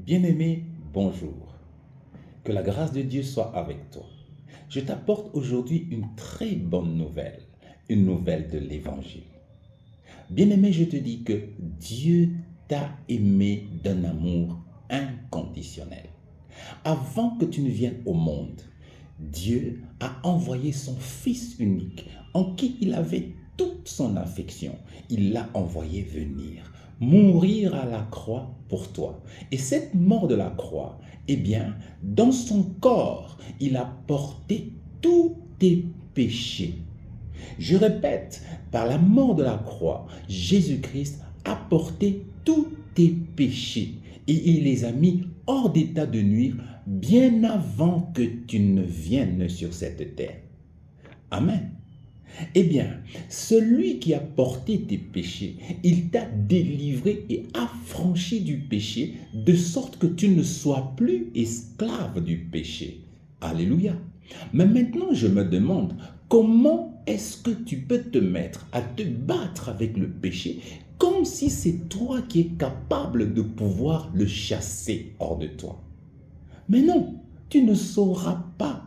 Bien-aimé, bonjour. Que la grâce de Dieu soit avec toi. Je t'apporte aujourd'hui une très bonne nouvelle, une nouvelle de l'Évangile. Bien-aimé, je te dis que Dieu t'a aimé d'un amour inconditionnel. Avant que tu ne viennes au monde, Dieu a envoyé son Fils unique, en qui il avait toute son affection. Il l'a envoyé venir, mourir à la croix pour toi. Et cette mort de la croix, eh bien, dans son corps, il a porté tous tes péchés. Je répète, par la mort de la croix, Jésus-Christ a porté tous tes péchés et il les a mis hors d'état de nuire bien avant que tu ne viennes sur cette terre. Amen. Eh bien, celui qui a porté tes péchés, il t'a délivré et affranchi du péché, de sorte que tu ne sois plus esclave du péché. Alléluia. Mais maintenant, je me demande, comment est-ce que tu peux te mettre à te battre avec le péché comme si c'est toi qui es capable de pouvoir le chasser hors de toi? Mais non, tu ne sauras pas.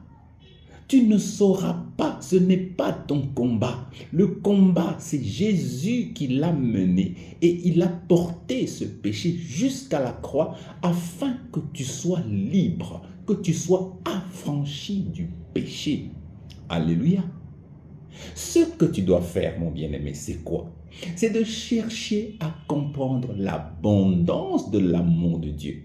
Tu ne sauras pas, ce n'est pas ton combat. Le combat, c'est Jésus qui l'a mené et il a porté ce péché jusqu'à la croix afin que tu sois libre, que tu sois affranchi du péché. Alléluia. Ce que tu dois faire, mon bien-aimé, c'est quoi? C'est de chercher à comprendre l'abondance de l'amour de Dieu.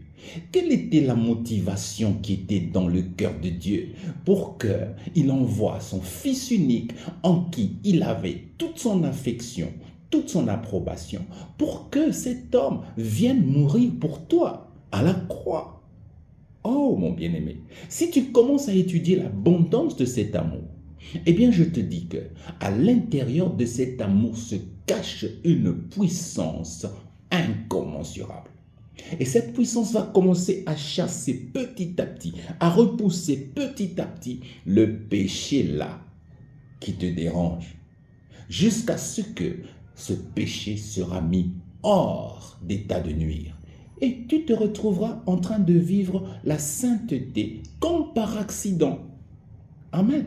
Quelle était la motivation qui était dans le cœur de Dieu pour qu'il envoie son Fils unique en qui il avait toute son affection, toute son approbation, pour que cet homme vienne mourir pour toi à la croix? Oh, mon bien-aimé, si tu commences à étudier l'abondance de cet amour, eh bien, je te dis que à l'intérieur de cet amour se cache une puissance incommensurable. Et cette puissance va commencer à chasser petit à petit, à repousser petit à petit le péché là qui te dérange, jusqu'à ce que ce péché sera mis hors d'état de nuire. Et tu te retrouveras en train de vivre la sainteté comme par accident. Amen.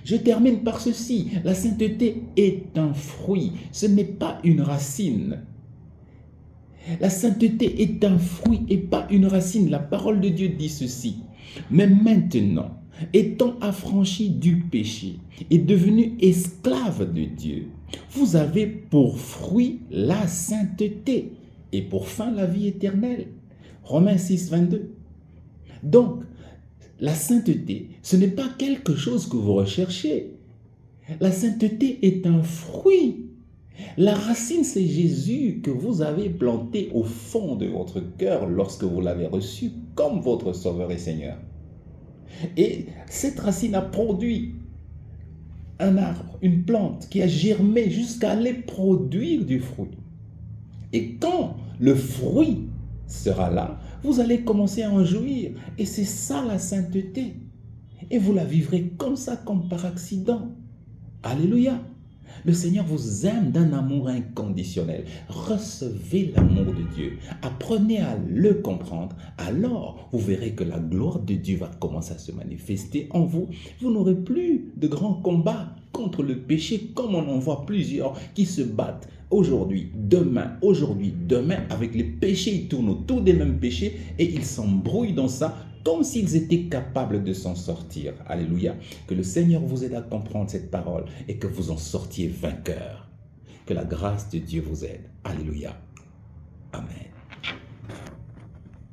Je termine par ceci. La sainteté est un fruit, ce n'est pas une racine. La sainteté est un fruit et pas une racine. La parole de Dieu dit ceci. Mais maintenant, étant affranchi du péché et devenu esclave de Dieu, vous avez pour fruit la sainteté et pour fin la vie éternelle. Romains 6, 22. Donc, la sainteté, ce n'est pas quelque chose que vous recherchez. La sainteté est un fruit. La racine, c'est Jésus que vous avez planté au fond de votre cœur lorsque vous l'avez reçu comme votre Sauveur et Seigneur. Et cette racine a produit un arbre, une plante qui a germé jusqu'à aller produire du fruit. Et quand le fruit sera là, vous allez commencer à en jouir. Et c'est ça la sainteté. Et vous la vivrez comme ça, comme par accident. Alléluia. Le Seigneur vous aime d'un amour inconditionnel. Recevez l'amour de Dieu. Apprenez à le comprendre. Alors, vous verrez que la gloire de Dieu va commencer à se manifester en vous. Vous n'aurez plus de grands combats contre le péché comme on en voit plusieurs qui se battent aujourd'hui, demain, avec les péchés. Ils tournent autour des mêmes péchés et ils s'embrouillent dans ça comme s'ils étaient capables de s'en sortir. Alléluia. Que le Seigneur vous aide à comprendre cette parole et que vous en sortiez vainqueur. Que la grâce de Dieu vous aide. Alléluia. Amen.